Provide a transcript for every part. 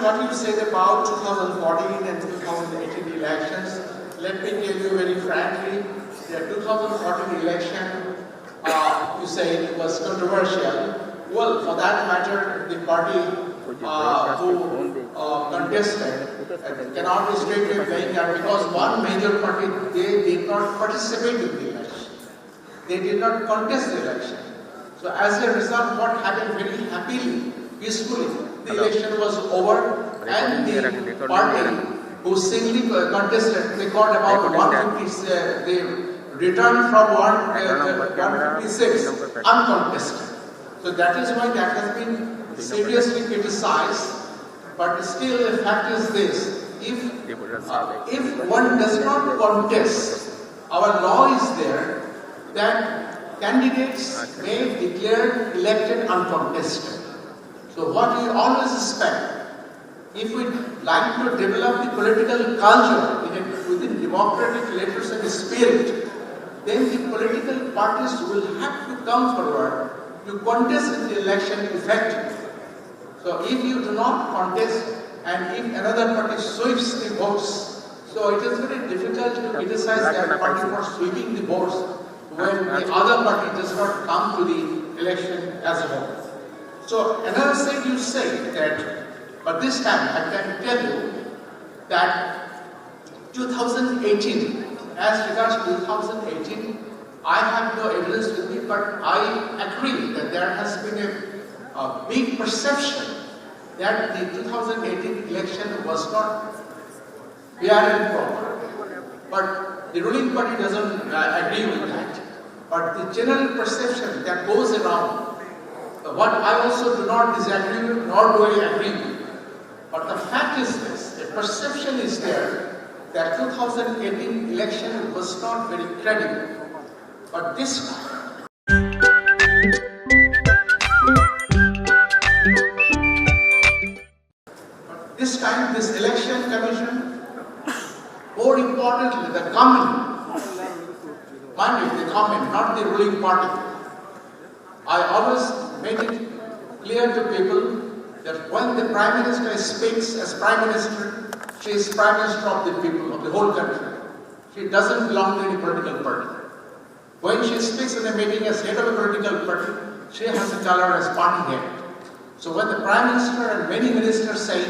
what you said about 2014 and 2018 elections, let me tell you very frankly, the 2014 election, you say it was controversial. Well, for that matter, the party who contested cannot be straightly playing that because one major party, they did not participate in the election. They did not contest the election. So as a result, what happened very happily, peacefully, the election was over and the party who singly contested, they got about 150, they returned from 156 uncontested. So that is why that has been seriously criticized. But still the fact is this, if one does not contest, our law is there that candidates may declare elected uncontested. So what we always expect, if we like to develop the political culture within democratic letters and spirit, then the political parties will have to come forward to contest the election effectively. So if you do not contest and if another party sweeps the votes, so it is very difficult to criticize that party for sweeping the votes when the other party does not come to the election as a whole. So another thing you say that, but this time I can tell you that 2018, as regards 2018, I have no evidence with me, but I agree that there has been a big perception that the 2018 election was not fair and proper. But the ruling party doesn't agree with that. But the general perception that goes around, what I also do not disagree with, nor do I agree with. But the fact is this, the perception is there that 2018 election was not very credible. But this time, this election commission, more importantly, the government, mind you, the government, not the ruling party. I always make it clear to people that when the Prime Minister speaks as Prime Minister, she is Prime Minister of the people, of the whole country. She doesn't belong to any political party. When she speaks in a meeting as head of a political party, she has a color as party head. So when the Prime Minister and many ministers say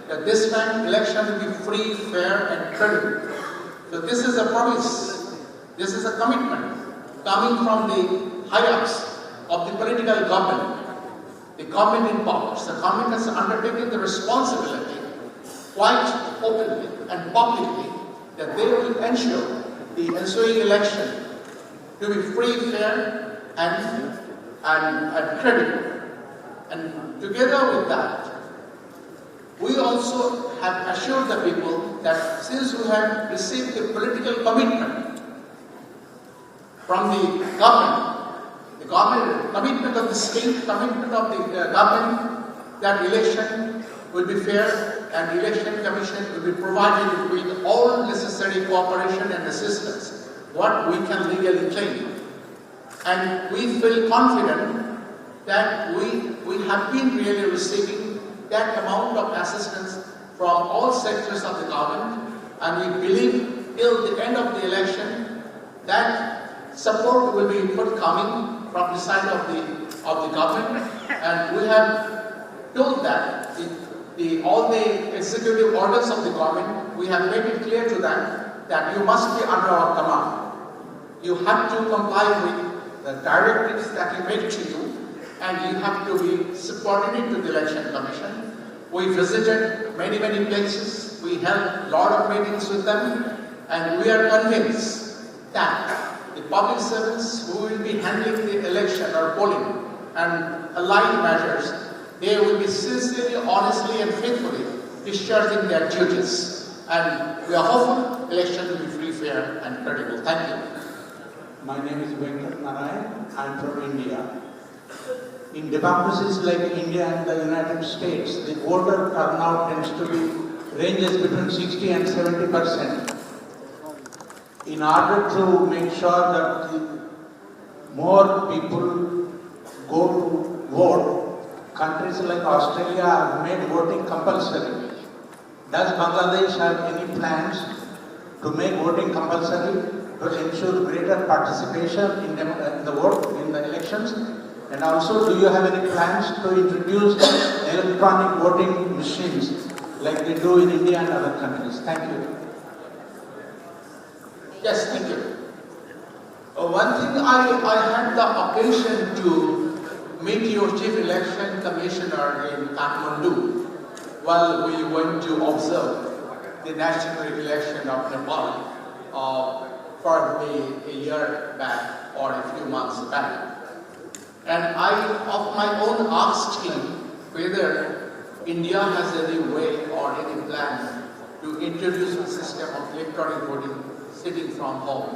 that this time election will be free, fair and credible. So this is a promise, this is a commitment coming from the high-ups of the political government, the government in power. So the government has undertaken the responsibility quite openly and publicly that they will ensure the ensuing election to be free, fair and credible. And together with that, we also have assured the people that since we have received the political commitment from the government, commitment of the state, commitment of the government, that election will be fair and election commission will be provided with all necessary cooperation and assistance, what we can legally claim. And we feel confident that we have been really receiving that amount of assistance from all sectors of the government, and we believe till the end of the election that support will be forthcoming from the side of the government, and we have told that all the executive orders of the government, we have made it clear to them that you must be under our command. You have to comply with the directives that we make to you, and you have to be subordinate to the election commission. We visited many places, we held a lot of meetings with them, and we are convinced that the public servants who will be handling the election or polling and allied measures, they will be sincerely, honestly and faithfully discharging their duties. And we are hopeful the election will be free, fair and credible. Thank you. My name is Venkat Narayan. I am from India. In democracies like India and the United States, the voter turnout tends to be ranges between 60 and 70%. In order to make sure that more people go to vote, countries like Australia have made voting compulsory. Does Bangladesh have any plans to make voting compulsory to ensure greater participation in the vote, in the elections? And also, do you have any plans to introduce electronic voting machines like they do in India and other countries? Thank you. Yes, thank you. One thing I had the occasion to meet your Chief Election Commissioner in Kathmandu while we went to observe the national election of Nepal probably a year back or a few months back. And I, of my own, asked him whether India has any way or any plan to introduce a system of electronic voting sitting from home.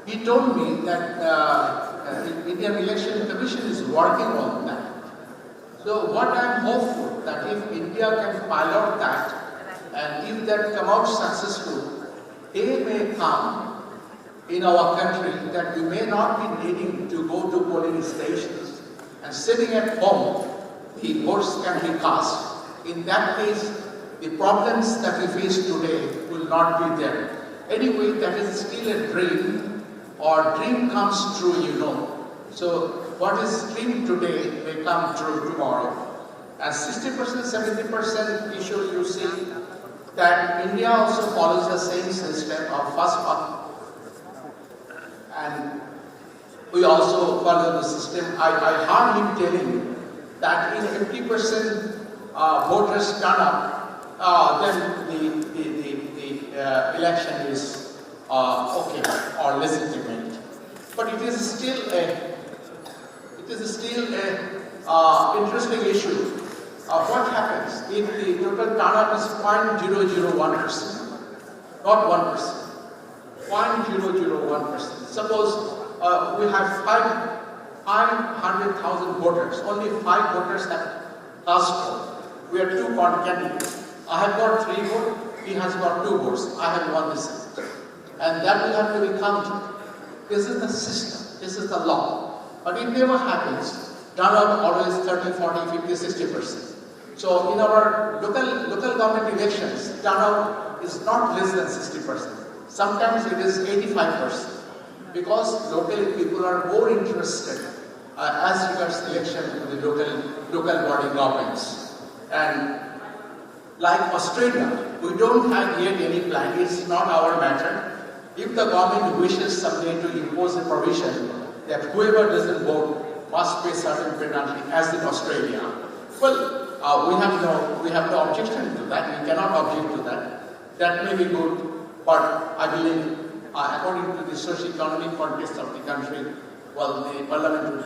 He told me that Indian Election Commission is working on that. So what I am hopeful that if India can pilot that and if that come out successful, day may come in our country that we may not be needing to go to polling stations and sitting at home, the votes can be cast. In that case, the problems that we face today will not be there. Anyway, that is still a dream, or dream comes true, you know. So what is dream today may come true tomorrow. And 60%, 70% issue you see that India also follows the same system of first come. And we also follow the system. I heard him telling that if 50% voters turn up, then the election is okay or legitimate. But it is still a interesting issue. What happens if the total turnout is 0.001%, not 1%? 0.001%. Suppose we have 500,000 voters. Only 5 voters have cast vote. We are 2 candidates. I have got 3 votes. He has got 2 votes. I have 1 dissent. And that will have to be counted. This is the system. This is the law. But it never happens. Turnout always 30, 40, 50, 60%. So in our local government elections, turnout is not less than 60%. Sometimes it is 85%. Because locally people are more interested as regards election to the local body governments. And like Australia, we don't have yet any plan. It's not our matter. If the government wishes someday to impose a provision that whoever doesn't vote must pay certain penalty, as in Australia, well, we have no objection to that. We cannot object to that. That may be good, but I believe, according to the socio-economic context of the country, well, the Parliament will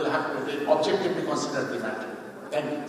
have to objectively consider the matter. Thank you.